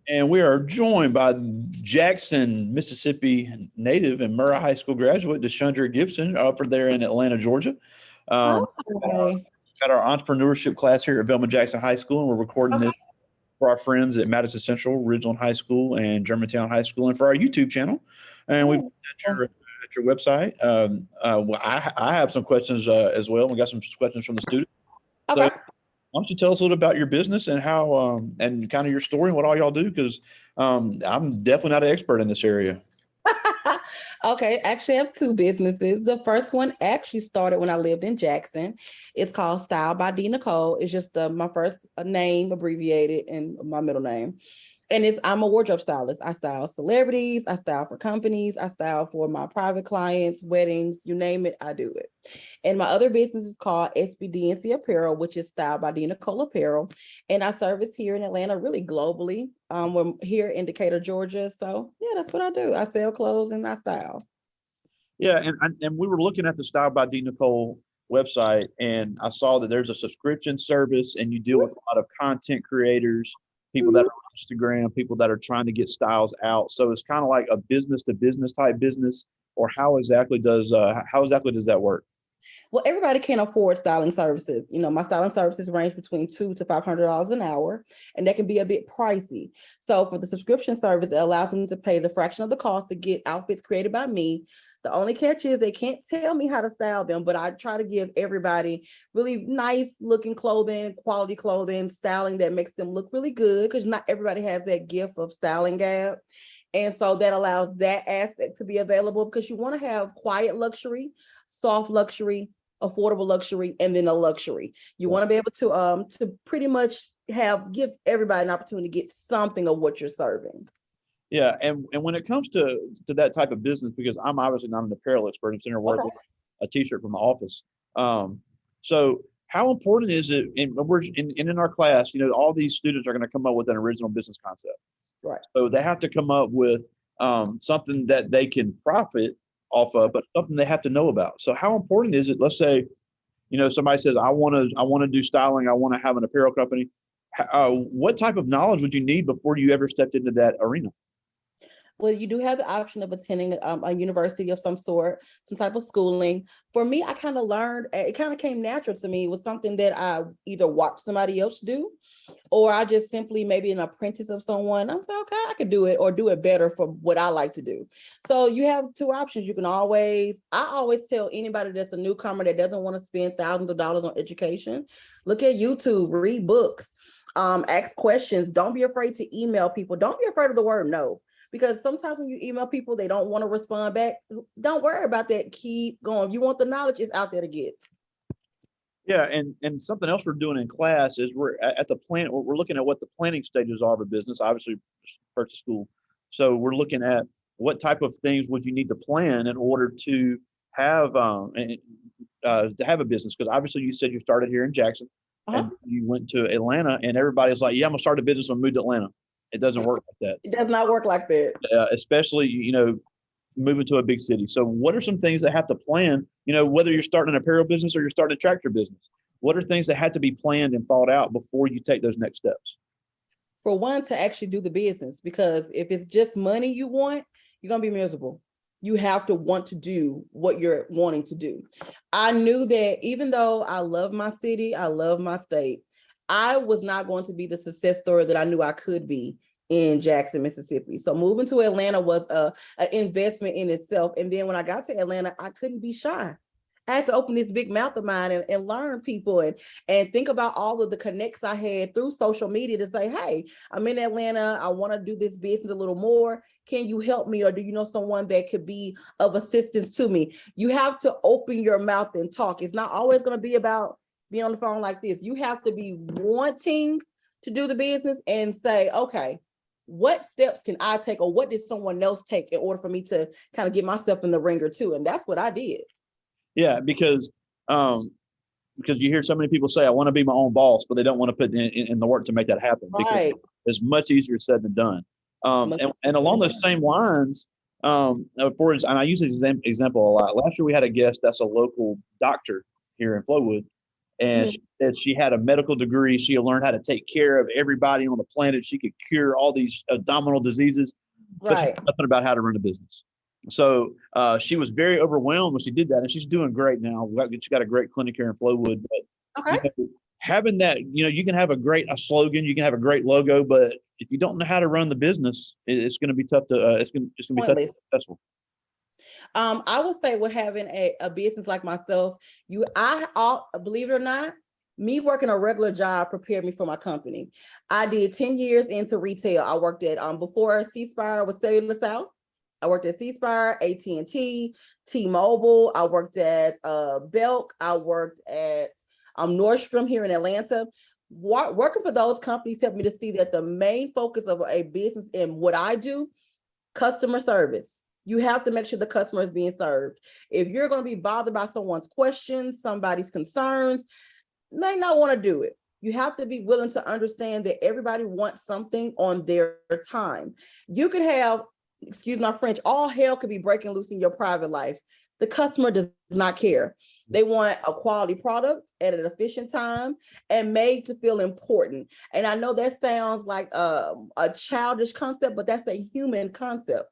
And we are joined by Jackson, Mississippi native and Murrah High School graduate, D'Shundra Gibson, over there in Atlanta, Georgia. Um, Hi. got our entrepreneurship class here at Velma Jackson High School, and we're recording Okay. this for our friends at Madison Central, Ridgeland High School, and Germantown High School, and for our YouTube channel. And we've Oh, at your website. I have some questions as well. We got some questions from the students. So okay. why don't you tell us a little about your business and how and kind of your story and what all y'all do? Because I'm definitely not an expert in this area. Okay. Actually, I have two businesses. The first one actually started when I lived in Jackson. It's called Style by DNicole. It's just my first name abbreviated and my middle name. And I'm a wardrobe stylist. I style celebrities, I style for companies, I style for my private clients, weddings, you name it, I do it. And my other business is called SBDNC Apparel, which is styled by DNicole Apparel. And I service here in Atlanta, really globally. We're here in Decatur, Georgia. So yeah, that's what I do. I sell clothes and I style. Yeah, and we were looking at the Style by D Nicole website, and I saw that there's a subscription service, and you deal with a lot of content creators, people that are on Instagram, people that are trying to get styles out. So it's kind of like a business to business type business, or how exactly does that work? Well, everybody can't afford styling services. My styling services range between $200 to $500 an hour, and that can be a bit pricey. So for the subscription service, it allows them to pay the fraction of the cost to get outfits created by me. The only catch is they can't tell me how to style them, but I try to give everybody really nice looking clothing, quality clothing, styling that makes them look really good, because not everybody has that gift of styling gab. And so that allows that aspect to be available, because you want to have quiet luxury, soft luxury, affordable luxury, and then a luxury. You want to be able to pretty much give everybody an opportunity to get something of what you're serving. Yeah, and when it comes to that type of business, because I'm obviously not an apparel expert, I'm sitting here wearing Okay. a T-shirt from the office. So how important is it? In our class, all these students are going to come up with an original business concept. Right. So they have to come up with something that they can profit off of, but something they have to know about. So how important is it? Let's say, somebody says, I want to do styling. I want to have an apparel company. What type of knowledge would you need before you ever stepped into that arena? Well, you do have the option of attending a university of some sort, some type of schooling. For me, I kind of learned, it kind of came natural to me. It was something that I either watched somebody else do, or I just simply maybe an apprentice of someone. I'm saying, okay, I could do it or do it better for what I like to do. So you have two options. I always tell anybody that's a newcomer that doesn't want to spend thousands of dollars on education, look at YouTube, read books, ask questions. Don't be afraid to email people. Don't be afraid of the word no. Because sometimes when you email people, they don't want to respond back. Don't worry about that. Keep going. You want the knowledge, it's out there to get. Yeah, and something else we're doing in class is we're at the plan. We're looking at what the planning stages are of a business. Obviously, first of school, so we're looking at what type of things would you need to plan in order to have a business. Because obviously, you said you started here in Jackson, Uh-huh. and you went to Atlanta, and everybody's like, "Yeah, I'm gonna start a business and move to Atlanta." It doesn't work like It does not work like that. that, especially moving to a big city. So what are some things that have to plan, whether you're starting an apparel business or you're starting a tractor business? What are things that have to be planned and thought out before you take those next steps? For one, to actually do the business, because if it's just money you want, you're going to be miserable. You have to want to do what you're wanting to do. I knew that even though I love my city, I love my state, I was not going to be the success story that I knew I could be in Jackson, Mississippi. So moving to Atlanta was an investment in itself. And then when I got to Atlanta, I couldn't be shy. I had to open this big mouth of mine and learn people and think about all of the connects I had through social media to say, hey, I'm in Atlanta. I want to do this business a little more. Can you help me? Or do you know someone that could be of assistance to me? You have to open your mouth and talk. It's not always going to be about being on the phone like this. You have to be wanting to do the business and say, okay, what steps can I take, or what did someone else take in order for me to kind of get myself in the ringer too? And that's what I did. Yeah, um, because you hear so many people say, "I want to be my own boss," but they don't want to put in the work to make that happen because Right. it's much easier said than done. Much And along those same lines, and I use this example a lot. Last year we had a guest that's a local doctor here in Flowood, And she said she had a medical degree. She learned how to take care of everybody on the planet. She could cure all these abdominal diseases, but she Right. knew nothing about how to run a business. So she was very overwhelmed when she did that, and she's doing great now. She got a great clinic here in Flowwood. But Okay. having that, you can have a slogan, you can have a great logo, but if you don't know how to run the business, it's going to be tough to it's going to be tough to be successful. I would say with having a business like myself, believe it or not, me working a regular job prepared me for my company. I did 10 years into retail. I worked at before C Spire was Cellular South. I worked at C Spire, AT&T, T-Mobile. I worked at Belk. I worked at Nordstrom here in Atlanta. Working for those companies helped me to see that the main focus of a business and what I do, customer service. You have to make sure the customer is being served. If you're going to be bothered by someone's questions, somebody's concerns, you may not want to do it. You have to be willing to understand that everybody wants something on their time. You can have, excuse my French, all hell could be breaking loose in your private life. The customer does not care. They want a quality product at an efficient time and made to feel important. And I know that sounds like a childish concept, but that's a human concept.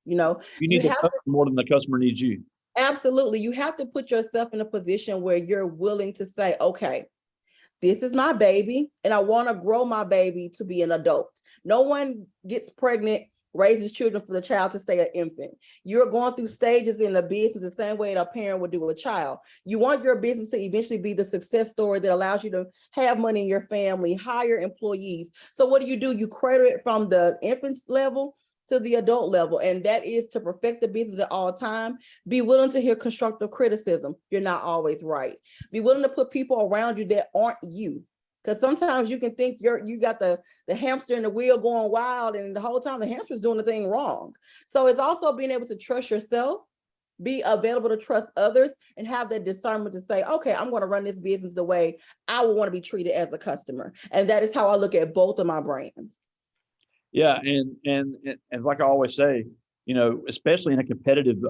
You need the customer more than the customer needs you. Absolutely. You have to put yourself in a position where you're willing to say, okay, this is my baby, and I want to grow my baby to be an adult. No one gets pregnant, raises children for the child to stay an infant. You're going through stages in the business the same way a parent would do a child. You want your business to eventually be the success story that allows you to have money in your family, hire employees. So what do? You cradle it from the infant level to the adult level, and that is to perfect the business at all time. Be willing to hear constructive criticism. You're not always right. Be willing to put people around you that aren't you, because sometimes you can think you got the hamster in the wheel going wild, and the whole time the hamster's doing the thing wrong. So it's also being able to trust yourself, be available to trust others, and have that discernment to say, okay, I'm going to run this business the way I would want to be treated as a customer. And that is how I look at both of my brands. Yeah, and it's like I always say, especially in a competitive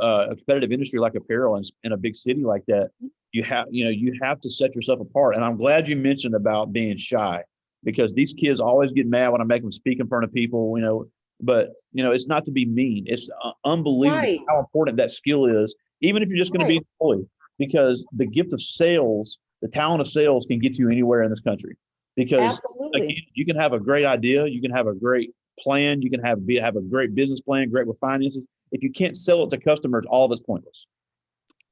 industry like apparel in a big city like that, you have to set yourself apart. And I'm glad you mentioned about being shy, because these kids always get mad when I make them speak in front of people, but it's not to be mean. It's unbelievable Right. how important that skill is, even if you're just going to be an employee, because the gift of sales, the talent of sales can get you anywhere in this country. Because again, you can have a great idea, you can have a great plan, you can have a great business plan, great with finances. If you can't sell it to customers, all of it's pointless.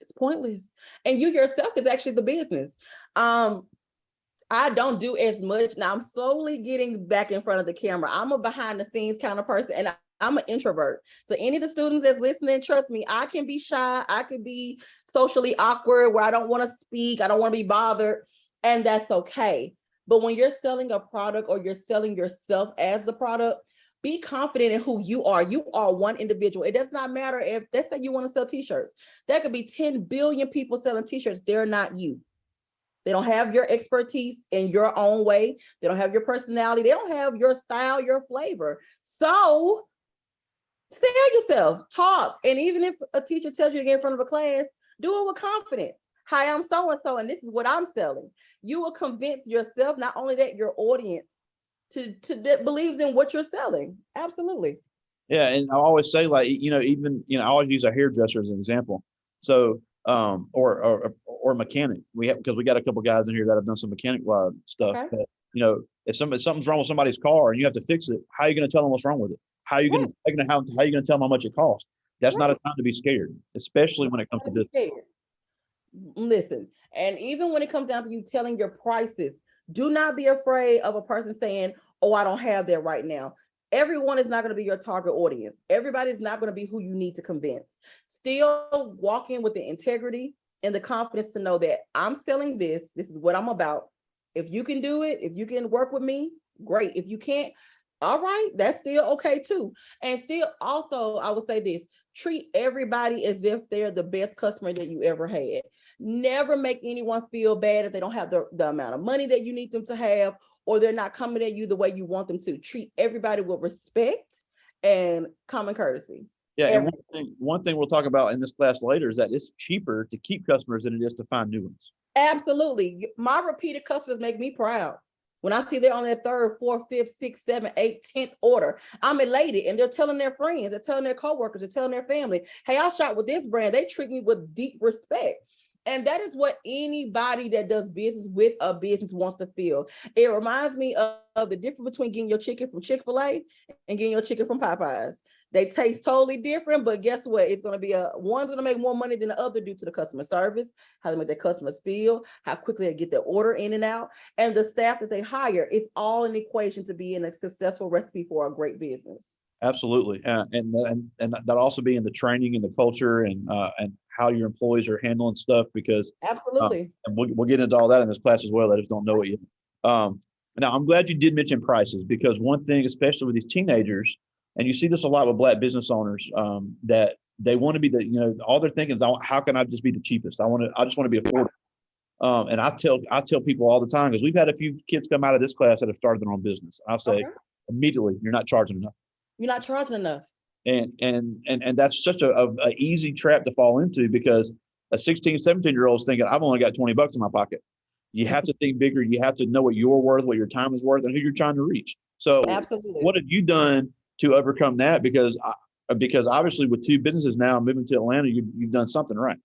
It's pointless. And you yourself is actually the business. I don't do as much now. I'm slowly getting back in front of the camera. I'm a behind the scenes kind of person, and I'm an introvert. So any of the students that's listening, trust me, I can be shy. I can be socially awkward where I don't want to speak. I don't want to be bothered, and that's okay. But when you're selling a product or you're selling yourself as the product, be confident in who you are. You are one individual. It does not matter if, let's say you want to sell t-shirts. There could be 10 billion people selling t-shirts. They're not you. They don't have your expertise in your own way. They don't have your personality. They don't have your style, your flavor. So sell yourself, talk. And even if a teacher tells you to get in front of a class, do it with confidence. Hi, I'm so-and-so, and this is what I'm selling. You will convince yourself, not only that, your audience to that believes in what you're selling. Absolutely. Yeah, and I always say, like, even I always use a hairdresser as an example. So, or mechanic. Because we got a couple guys in here that have done some mechanic stuff. Okay. But, if something's wrong with somebody's car and you have to fix it, how are you going to tell them what's wrong with it? How are you going to tell them how much it costs? That's not a time to be scared, especially when it comes to this. Listen, and even when it comes down to you telling your prices, do not be afraid of a person saying, oh, I don't have that right now. Everyone is not going to be your target audience. Everybody's not going to be who you need to convince. Still walk in with the integrity and the confidence to know that I'm selling this. This is what I'm about. If you can do it, if you can work with me, great. If you can't, all right, that's still okay too. And still also, I would say this, treat everybody as if they're the best customer that you ever had. Never make anyone feel bad if they don't have the amount of money that you need them to have, or they're not coming at you the way you want them to. Treat everybody with respect and common courtesy. Yeah, and one thing we'll talk about in this class later is that it's cheaper to keep customers than it is to find new ones. Absolutely. My repeated customers make me proud. When I see they're on their third, fourth, fifth, sixth, seventh, eighth, 10th order, I'm elated. And they're telling their friends, they're telling their coworkers, they're telling their family, hey, I shop with this brand. They treat me with deep respect. And that is what anybody that does business with a business wants to feel. It reminds me of the difference between getting your chicken from Chick-fil-A and getting your chicken from Popeyes. They taste totally different, but guess what? It's going to be one's going to make more money than the other due to the customer service, how they make their customers feel, how quickly they get their order in and out, and the staff that they hire. It's all an equation to be in a successful recipe for a great business. Absolutely. And that also be in the training and the culture and how your employees are handling stuff, because Absolutely. and we'll get into all that in this class as well. I just don't know it yet. Now I'm glad you did mention prices, because one thing, especially with these teenagers, and you see this a lot with Black business owners, that they want to be all they're thinking is, how can I just be the cheapest? I just want to be affordable. And I tell people all the time, because we've had a few kids come out of this class that have started their own business. I'll say immediately, you're not charging enough. You're not charging enough. And that's such a easy trap to fall into, because a 16, 17-year-old is thinking, I've only got $20 in my pocket. You have to think bigger. You have to know what you're worth, what your time is worth, and who you're trying to reach. So absolutely, what have you done to overcome that? Because obviously with 2 businesses now moving to Atlanta, you've done something right.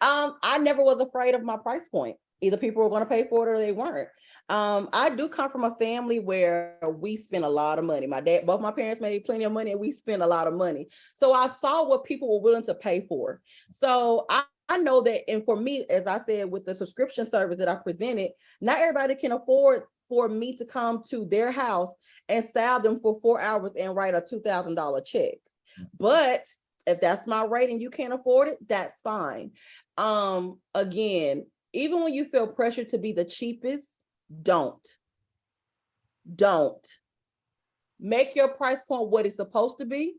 I never was afraid of my price point. Either people were going to pay for it or they weren't. I do come from a family where we spend a lot of money. Both my parents made plenty of money, and we spend a lot of money. So I saw what people were willing to pay for. So I know that, and for me, as I said, with the subscription service that I presented, not everybody can afford for me to come to their house and style them for 4 hours and write a $2,000 check. But if that's my rate and you can't afford it, that's fine. Again, even when you feel pressure to be the cheapest, don't make your price point what it's supposed to be,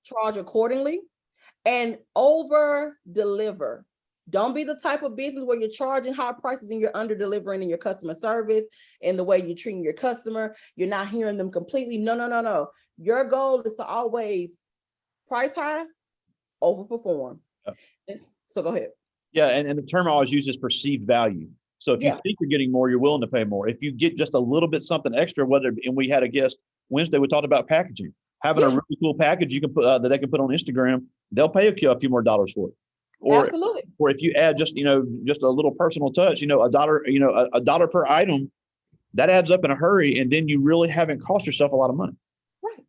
charge accordingly, and over deliver. Don't be the type of business where you're charging high prices and you're under delivering in your customer service and the way you're treating your customer. You're not hearing them completely. No. Your goal is to always price high, overperform. Yep. So go ahead. Yeah, and the term I always use is perceived value. So if you think you're getting more, you're willing to pay more. If you get just a little bit something extra, and we had a guest Wednesday, we talked about packaging. Having a really cool package you can put that they can put on Instagram, they'll pay a few more dollars for it. Absolutely. Or if you add just a little personal touch, a dollar per item, that adds up in a hurry, and then you really haven't cost yourself a lot of money. Right.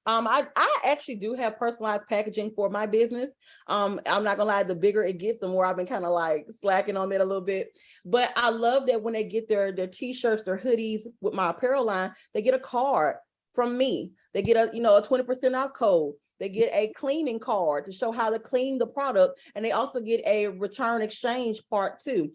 I actually do have personalized packaging for my business. I'm not gonna lie, the bigger it gets, the more I've been kind of like slacking on that a little bit. But I love that when they get their t-shirts, their hoodies with my apparel line, they get a card from me. They get a 20% off code. They get a cleaning card to show how to clean the product, and they also get a return exchange part too.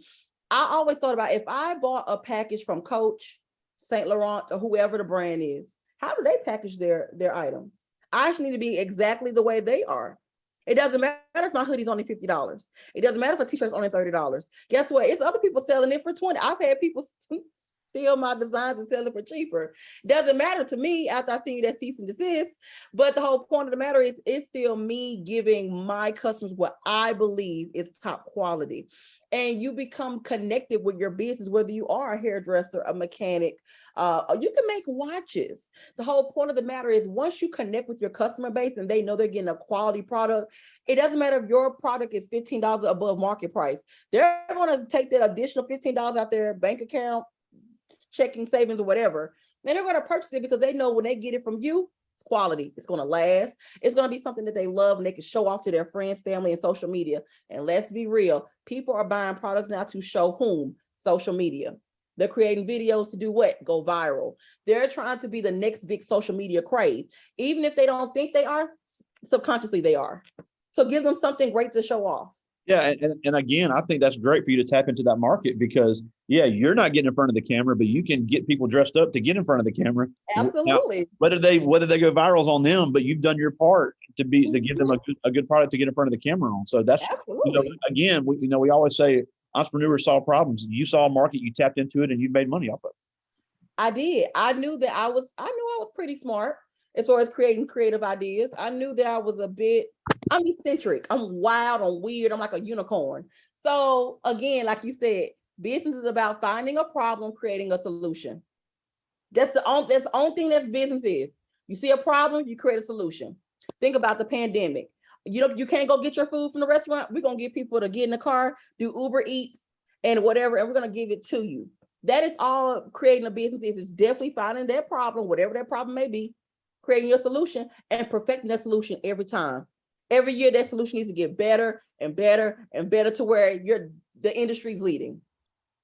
I always thought about, if I bought a package from Coach, Saint Laurent, or whoever the brand is, how do they package their items? I actually need to be exactly the way they are. It doesn't matter if my hoodie's only $50. It doesn't matter if a t-shirt's only $30. Guess what? It's other people selling it for $20. I've had people steal my designs and sell it for cheaper. Doesn't matter to me after I see that cease and desist. But the whole point of the matter is, it's still me giving my customers what I believe is top quality. And you become connected with your business, whether you are a hairdresser, a mechanic, you can make watches. The whole point of the matter is, once you connect with your customer base and they know they're getting a quality product, it doesn't matter if your product is $15 above market price. They're going to take that additional $15 out their bank account, checking, savings, or whatever. Then they're going to purchase it because they know when they get it from you, it's quality. It's going to last. It's going to be something that they love and they can show off to their friends, family, and social media. And let's be real, people are buying products now to show whom? Social media. They're creating videos to do what? Go viral. They're trying to be the next big social media craze. Even if they don't think they are, subconsciously they are. So give them something great to show off. Yeah, and again, I think that's great for you to tap into that market, because you're not getting in front of the camera, but you can get people dressed up to get in front of the camera. Absolutely. Now, whether they go viral on them, but you've done your part to give them a good product to get in front of the camera on. So that's again, we always say entrepreneurs solve problems. You saw a market, you tapped into it, and you made money off of it. I did. I knew I was pretty smart as far as creating creative ideas. I knew that I'm eccentric. I'm wild, I'm weird. I'm like a unicorn. So again, like you said, business is about finding a problem, creating a solution. That's the only thing that business is. You see a problem, you create a solution. Think about the pandemic. You can't go get your food from the restaurant. We're gonna get people to get in the car, do Uber Eats and whatever, and we're gonna give it to you. That is all creating a business is. It's definitely finding that problem, whatever that problem may be, creating your solution and perfecting that solution every time. Every year, that solution needs to get better and better and better to where the industry's leading.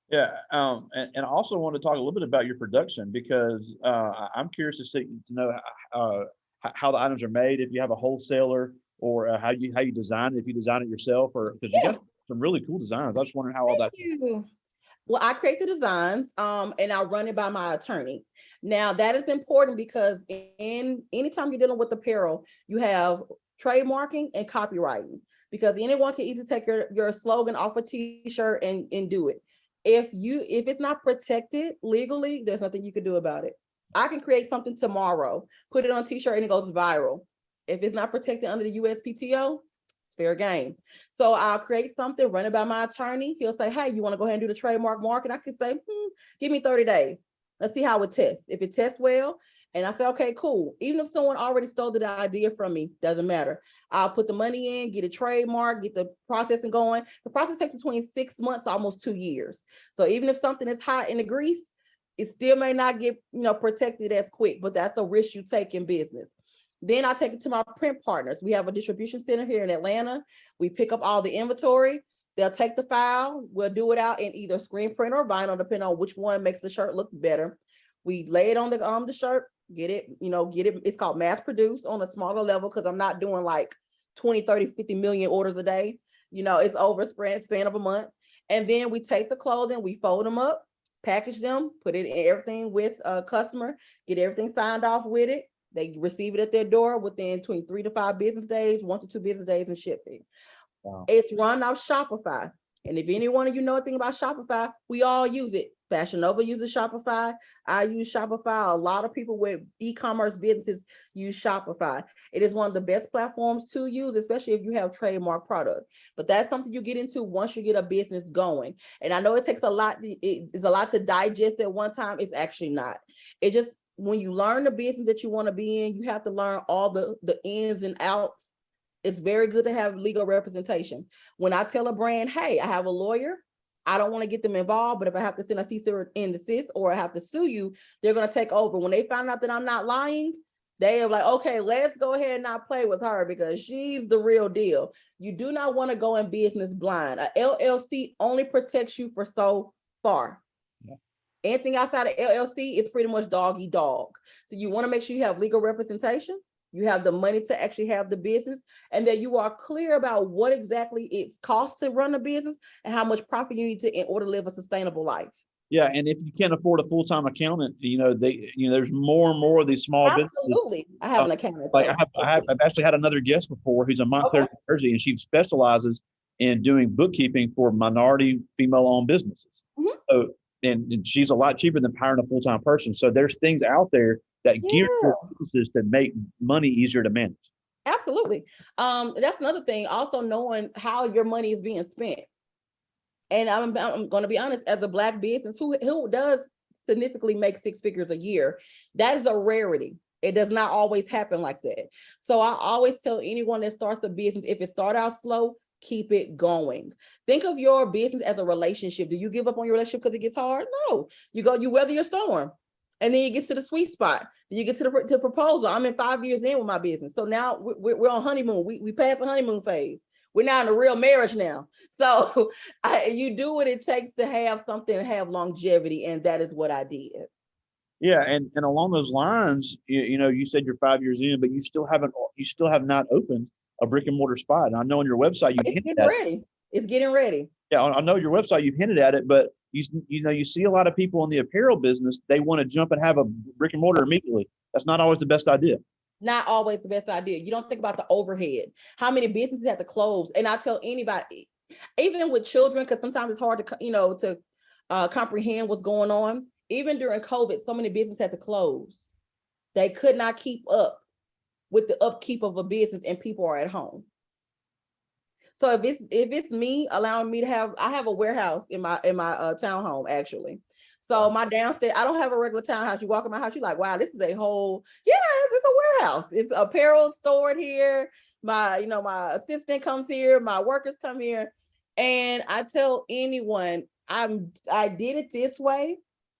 Yeah, and I also want to talk a little bit about your production because I'm curious to know how the items are made. If you have a wholesaler or how you design it, if you design it yourself, or because you got some really cool designs. I just wondering how all that. Well, I create the designs, and I run it by my attorney. Now that is important because anytime you're dealing with apparel, you have trademarking and copywriting because anyone can easily take your slogan off a t-shirt and do it. If it's not protected legally, there's nothing you can do about it. I can create something tomorrow, put it on a t-shirt and it goes viral. If it's not protected under the USPTO, it's fair game. So I'll create something, run it by my attorney. He'll say, hey, you want to go ahead and do the trademark market? I can say, give me 30 days. Let's see how it tests. If it tests well, and I say, okay, cool. Even if someone already stole the idea from me, doesn't matter. I'll put the money in, get a trademark, get the processing going. The process takes between 6 months to almost 2 years. So even if something is hot in the grease, it still may not get protected as quick, but that's a risk you take in business. Then I take it to my print partners. We have a distribution center here in Atlanta. We pick up all the inventory. They'll take the file. We'll do it out in either screen print or vinyl, depending on which one makes the shirt look better. We lay it on the shirt, get it. It's called mass produced on a smaller level because I'm not doing like 20, 30, 50 million orders a day. It's over a span of a month. And then we take the clothing, we fold them up, package them, put it in everything with a customer, get everything signed off with it. They receive it at their door within between 3 to 5 business days, 1 to 2 business days, and shipping. Wow. It's run off Shopify. And if anyone of you know anything about Shopify, we all use it. Fashion Nova uses Shopify. I use Shopify. A lot of people with e-commerce businesses use Shopify. It is one of the best platforms to use, especially if you have trademark product. But that's something you get into once you get a business going. And I know it takes a lot. It's a lot to digest at one time. It's actually not. It just, when you learn the business that you want to be in, you have to learn all the ins and outs. It's very good to have legal representation. When I tell a brand, hey, I have a lawyer, I don't want to get them involved, but if I have to send a cease and desist or I have to sue you, they're going to take over. When they find out that I'm not lying, they are like, okay, let's go ahead and not play with her because she's the real deal. You do not want to go in business blind. A LLC only protects you for so far. Yeah. Anything outside of LLC is pretty much dog eat dog. So you want to make sure you have legal representation. You have the money to actually have the business, and that you are clear about what exactly it costs to run a business and how much profit you need to in order to live a sustainable life. Yeah, and if you can't afford a full-time accountant, there's more and more of these small businesses. Absolutely, I have an accountant. Like I've actually had another guest before who's in Montclair, New Jersey, and she specializes in doing bookkeeping for minority female-owned businesses. Mm-hmm. So, and she's a lot cheaper than hiring a full-time person. So there's things out there that gear businesses to make money easier to manage. Absolutely. That's another thing. Also knowing how your money is being spent. And I'm going to be honest, as a Black business who does significantly make 6 figures a year, that is a rarity. It does not always happen like that. So I always tell anyone that starts a business, if it starts out slow, keep it going. Think of your business as a relationship. Do you give up on your relationship because it gets hard? No. You weather your storm. And then you get to the sweet spot. Then you get to the proposal. I'm in 5 years in with my business. So now we're on honeymoon. We passed the honeymoon phase. We're now in a real marriage now. So you do what it takes to have something, have longevity. And that is what I did. Yeah. And along those lines, you said you're 5 years in, but you still have not opened a brick and mortar spot. And I know on your website, it's getting ready. Yeah. I know your website, you've hinted at it, but you see a lot of people in the apparel business, they want to jump and have a brick and mortar immediately. That's not always the best idea. Not always the best idea. You don't think about the overhead, how many businesses have to close. And I tell anybody, even with children, because sometimes it's hard to comprehend what's going on. Even during COVID, so many businesses had to close. They could not keep up with the upkeep of a business and people are at home. So if it's me allowing me to I have a warehouse in my townhome actually. So my downstairs, I don't have a regular townhouse. You walk in my house, you're like, wow, this is a whole, it's a warehouse. It's apparel stored here. My assistant comes here, my workers come here. And I tell anyone, I did it this way.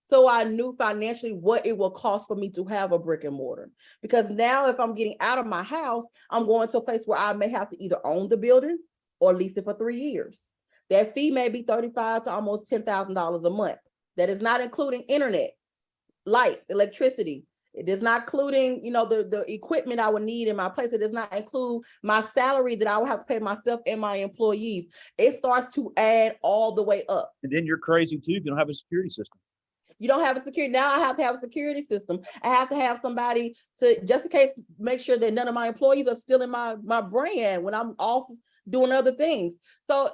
So I knew financially what it will cost for me to have a brick and mortar. Because now if I'm getting out of my house, I'm going to a place where I may have to either own the building or lease it for 3 years. That fee may be $35,000 to almost $10,000 a month. That is not including internet, lights, electricity. It is not including, the equipment I would need in my place. It does not include my salary that I will have to pay myself and my employees. It starts to add all the way up. And then you're crazy too if you don't have a security system. You don't have a security. Now I have to have a security system. I have to have somebody to, just in case, make sure that none of my employees are stealing my brand when I'm off doing other things. So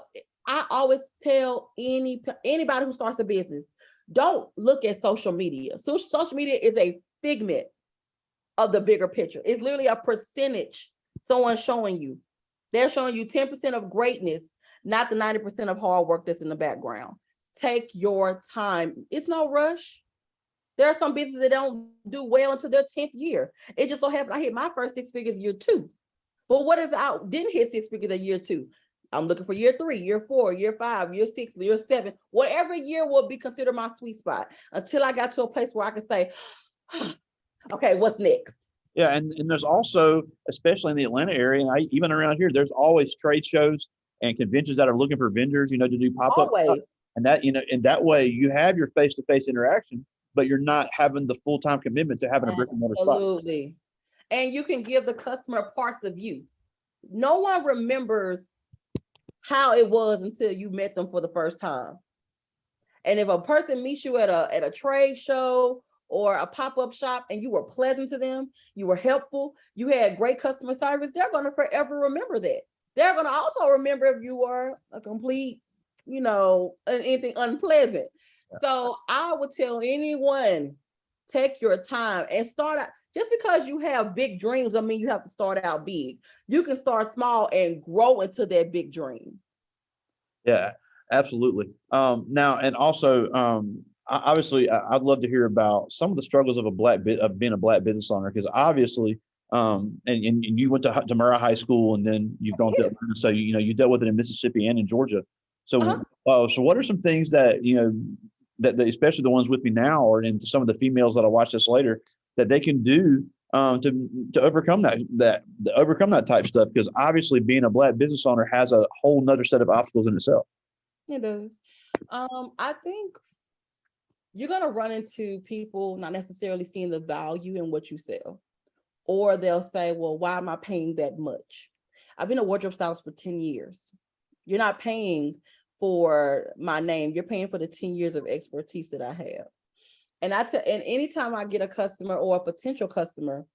I always tell anybody who starts a business, don't look at social media. Social media is a figment of the bigger picture. It's literally a percentage someone's showing you. They're showing you 10% of greatness, not the 90% of hard work that's in the background. Take your time. It's no rush. There are some businesses that don't do well until their 10th year. It just so happened I hit my first 6 figures year 2. But what if I didn't hit 6 figures at year 2? I'm looking for year 3, year 4, year 5, year 6, year 7. Whatever year will be considered my sweet spot until I got to a place where I can say, okay, what's next? Yeah, and there's also, especially in the Atlanta area, and even around here, there's always trade shows and conventions that are looking for vendors, to do pop-up. Always. And that, in that way, you have your face-to-face interaction, but you're not having the full-time commitment to having a brick and mortar spot. Absolutely. And you can give the customer parts of you. No one remembers how it was until you met them for the first time. And if a person meets you at a trade show or a pop-up shop and you were pleasant to them, you were helpful, you had great customer service, they're going to forever remember that. They're going to also remember if you were a complete, anything unpleasant. Yeah. So I would tell anyone, take your time and start out. Just because you have big dreams, I mean, you have to start out big. You can start small and grow into that big dream. Yeah, absolutely. Now, and also, obviously, I'd love to hear about some of the struggles of being a Black business owner, because obviously, and you went to Murrah High School, and then you've gone to Atlanta, so you dealt with it in Mississippi and in Georgia. So, so what are some things that that especially the ones with me now, or in some of the females that I'll watch this later, that they can do to overcome that type stuff? Because obviously being a Black business owner has a whole nother set of obstacles in itself. It does. I think you're going to run into people not necessarily seeing the value in what you sell, or they'll say, well, why am I paying that much? I've been a wardrobe stylist for 10 years. You're not paying for my name. You're paying for the 10 years of expertise that I have. And anytime I get a customer or a potential customer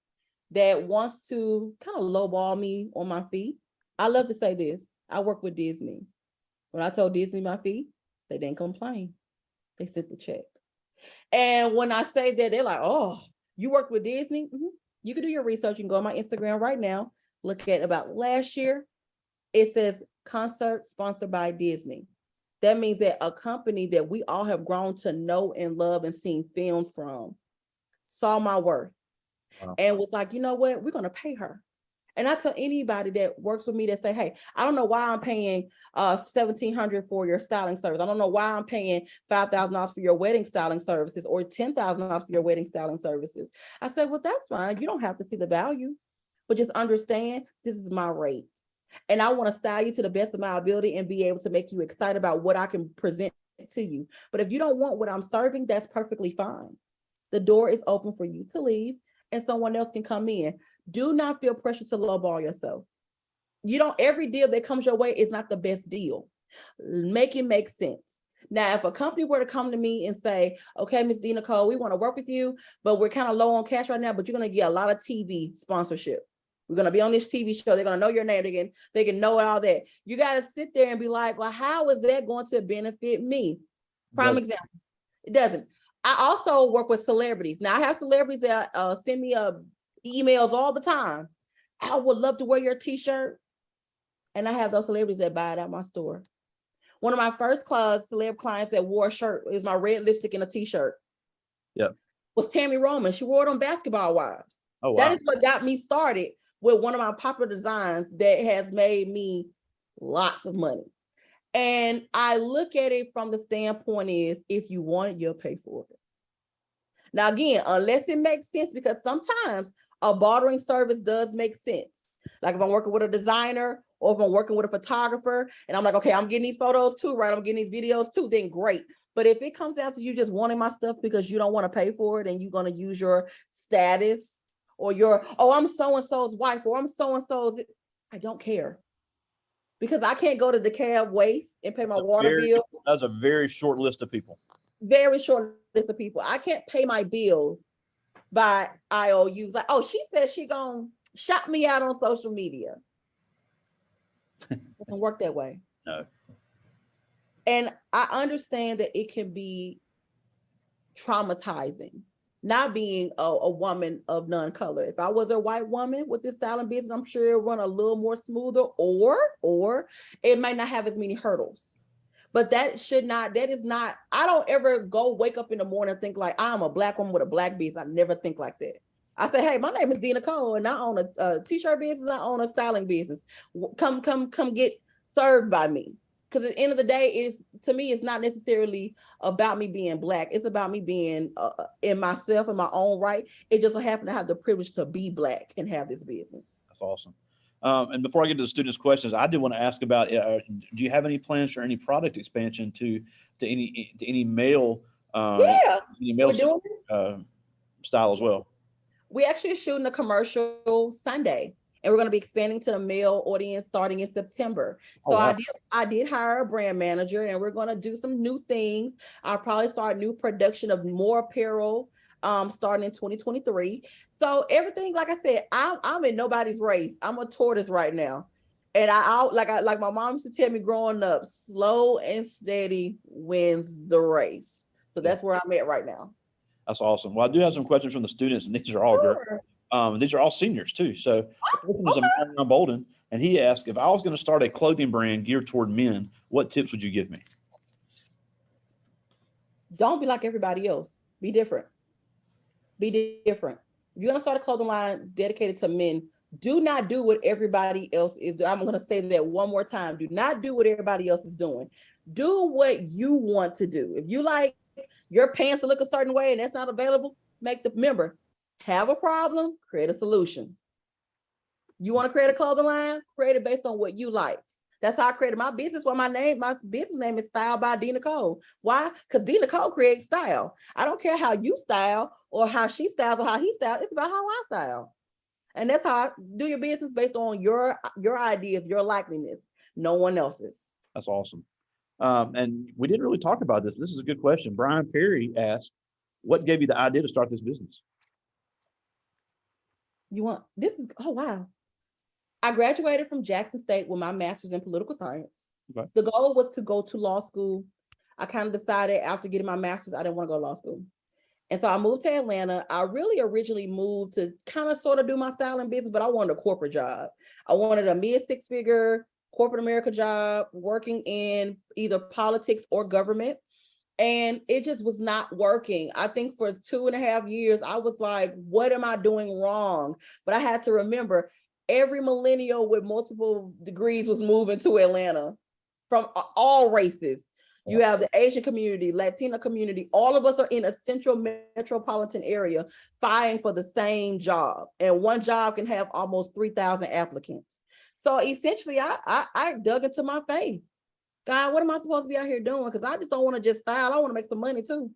that wants to kind of lowball me on my fee, I love to say this. I work with Disney. When I told Disney my fee, they didn't complain. They sent the check. And when I say that, they're like, oh, you work with Disney? Mm-hmm. You can do your research. You can go on my Instagram right now. Look at about last year. It says concert sponsored by Disney. That means that a company that we all have grown to know and love and seen films from saw my worth. Wow. And was like, you know what? We're going to pay her. And I tell anybody that works with me that say, hey, I don't know why I'm paying $1,700 for your styling service. I don't know why I'm paying $5,000 for your wedding styling services or $10,000 for your wedding styling services. I said, well, that's fine. You don't have to see the value, but just understand this is my rate. And I want to style you to the best of my ability and be able to make you excited about what I can present to you. But if you don't want what I'm serving, that's perfectly fine. The door is open for you to leave and someone else can come in. Do not feel pressure to lowball yourself. Every deal that comes your way is not the best deal. Make it make sense. Now, if a company were to come to me and say, okay, Ms. DNicole, we want to work with you, but we're kind of low on cash right now, but you're going to get a lot of TV sponsorship. We're going to be on this TV show. They're going to know your name. They can know all that. You got to sit there and be like, well, how is that going to benefit me? Prime example. It doesn't. I also work with celebrities. Now, I have celebrities that send me emails all the time. I would love to wear your t-shirt. And I have those celebrities that buy it at my store. One of my first celeb clients that wore a shirt is my red lipstick and a t-shirt. Yep. Was Tammy Roman. She wore it on Basketball Wives. Oh, wow. That is what got me started with one of my popular designs that has made me lots of money. And I look at it from the standpoint is, if you want it, you'll pay for it. Now, again, unless it makes sense, because sometimes a bartering service does make sense. Like if I'm working with a designer or if I'm working with a photographer and I'm like, okay, I'm getting these photos too, right? I'm getting these videos too, then great. But if it comes down to you just wanting my stuff because you don't want to pay for it and you're going to use your status or your, oh, I'm so-and-so's wife or I'm so-and-so's, I don't care. Because I can't go to the cab waste and pay my water bill. That's a very short list of people. Very short list of people. I can't pay my bills by IOUs. Like, oh, she said she gonna shout me out on social media. It doesn't work that way. No. And I understand that it can be traumatizing, not being a woman of none color. If I was a white woman with this styling business, I'm sure it would run a little more smoother, or it might not have as many hurdles. But that is not, I don't ever wake up in the morning and think like I'm a black woman with a black business. I never think like that. I say, hey, my name is DNicole and I own a t-shirt business, I own a styling business. Come get served by me. Because at the end of the day, to me, it's not necessarily about me being black. It's about me being in myself, in my own right. It just so happened to have the privilege to be black and have this business. That's awesome. And before I get to the students' questions, I did want to ask about: do you have any plans for any product expansion to any male? Any male style as well. We actually are shooting a commercial Sunday, and we're going to be expanding to the male audience starting in September. So wow. I did hire a brand manager, and we're going to do some new things. I'll probably start new production of more apparel starting in 2023. So everything, like I said, I'm in nobody's race. I'm a tortoise right now. And like my mom used to tell me growing up, slow and steady wins the race. So that's where I'm at right now. That's awesome. Well, I do have some questions from the students, and these are all great. These are all seniors too. So the person is Marion Bolden, and he asked, if I was going to start a clothing brand geared toward men, what tips would you give me? Don't be like everybody else. Be different. Be different. If you're going to start a clothing line dedicated to men, do not do what everybody else is doing. I'm going to say that one more time. Do not do what everybody else is doing. Do what you want to do. If you like your pants to look a certain way and that's not available, member. Have a problem, create a solution. You want to create a clothing line? Create it based on what you like. That's how I created my business. Well, my business name is Style by DNicole. Why? Because DNicole creates style. I don't care how you style or how she styles or how he styles. It's about how I style. And that's how I do your business based on your ideas, your likeliness, no one else's. That's awesome. And we didn't really talk about this. This is a good question. Brian Perry asked, what gave you the idea to start this business? Oh, wow. I graduated from Jackson State with my master's in political science. Okay. The goal was to go to law school. I kind of decided after getting my master's, I didn't want to go to law school. And so I moved to Atlanta. I really originally moved to kind of sort of do my styling business, but I wanted a corporate job. I wanted a mid-six-figure corporate America job, working in either politics or government. And it just was not working. I think for 2.5 years, I was like, what am I doing wrong? But I had to remember, every millennial with multiple degrees was moving to Atlanta from all races. You have the Asian community, Latino community, all of us are in a central metropolitan area vying for the same job. And one job can have almost 3,000 applicants. So essentially, I dug into my faith. God, what am I supposed to be out here doing? Because I just don't want to just style. I want to make some money too.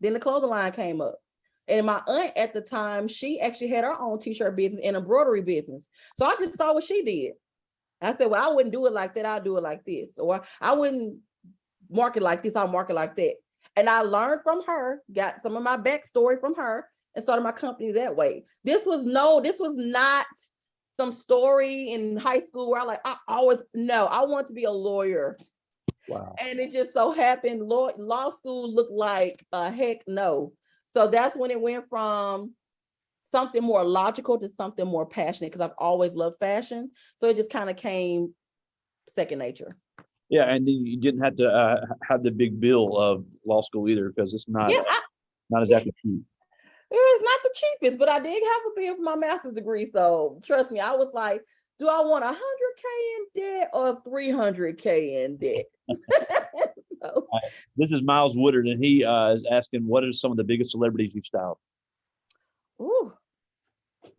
Then the clothing line came up. And my aunt at the time, she actually had her own t-shirt business and embroidery business. So I just saw what she did. I said, well, I wouldn't do it like that. I'll do it like this. Or I wouldn't market like this. I'll market like that. And I learned from her, got some of my backstory from her, and started my company that way. This was not some story in high school where I want to be a lawyer. Wow. And it just so happened law school looked like a heck no. So that's when it went from something more logical to something more passionate, because I've always loved fashion. So it just kind of came second nature. Yeah, and then you didn't have to have the big bill of law school either, because it's not Yeah, not exactly cheap. it was not the cheapest, but I did have a bill for my master's degree. So trust me, I was like, do I want 100K in debt or 300K in debt? So, This is Miles Woodard, and he is asking, what are some of the biggest celebrities you've styled? ooh,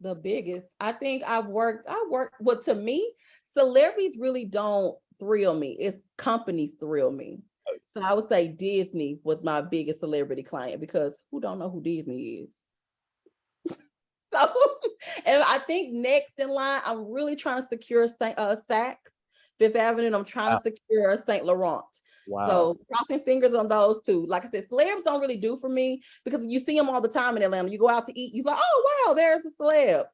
the biggest. I think well, to me, celebrities really don't thrill me. It's companies thrill me. So I would say Disney was my biggest celebrity client, because who don't know who Disney is? So, and I think next in line, I'm really trying to secure Saks, Fifth Avenue, and I'm trying to secure Saint Laurent. Wow. So crossing fingers on those two. Like I said, celebs don't really do for me, because you see them all the time in Atlanta. You go out to eat, you're like, oh wow, there's a celeb.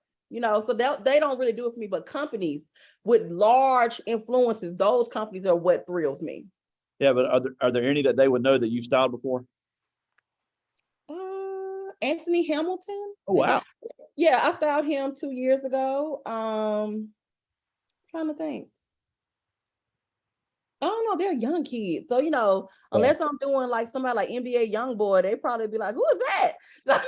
So they don't really do it for me. But companies with large influences, those companies are what thrills me. Yeah, but are there any that they would know that you've styled before? Anthony Hamilton. Oh wow. Yeah, I styled him 2 years ago. Trying to think. I don't know, they're young kids. So, unless I'm doing like somebody like NBA Youngboy, they probably be like, who is that? So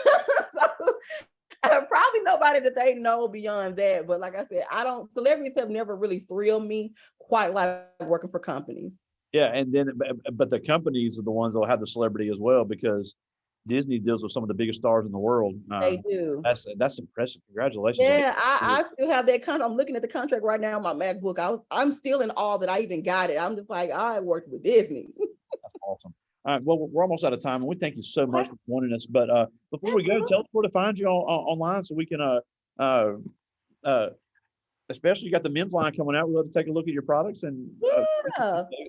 probably nobody that they know beyond that. But like I said, celebrities have never really thrilled me quite like working for companies. Yeah, and then but the companies are the ones that will have the celebrity as well, because Disney deals with some of the biggest stars in the world. They do. That's impressive. Congratulations. Yeah, I still have that I'm looking at the contract right now on my MacBook. I'm still in awe that I even got it. I'm just like, I worked with Disney. That's awesome. All right, well, we're almost out of time, and we thank you so much for joining us. But before we go, tell us where to find you online, so we can especially you got the men's line coming out. We'd love to take a look at your products and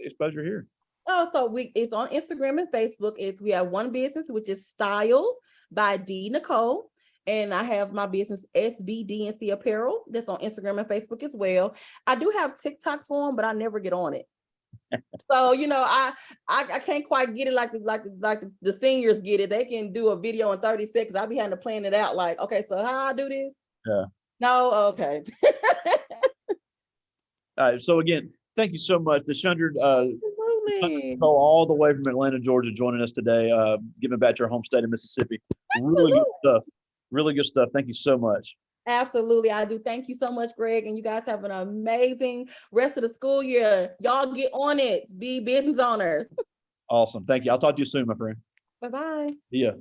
exposure here. Oh, so it's on Instagram and Facebook. We have one business, which is Style by DNicole. And I have my business SBDNC Apparel that's on Instagram and Facebook as well. I do have TikToks for them, but I never get on it. So I can't quite get it like the seniors get it. They can do a video in 30 seconds. I'll be having to plan it out. Like, okay, so how I do this? Yeah. No, okay. All right. So again, thank you so much, D'Shundra. Absolutely. All the way from Atlanta, Georgia, joining us today, giving back to our home state of Mississippi. Really good stuff. Really good stuff. Thank you so much. Absolutely. I do. Thank you so much, Greg. And you guys have an amazing rest of the school year. Y'all get on it. Be business owners. Awesome. Thank you. I'll talk to you soon, my friend. Bye-bye. Yeah.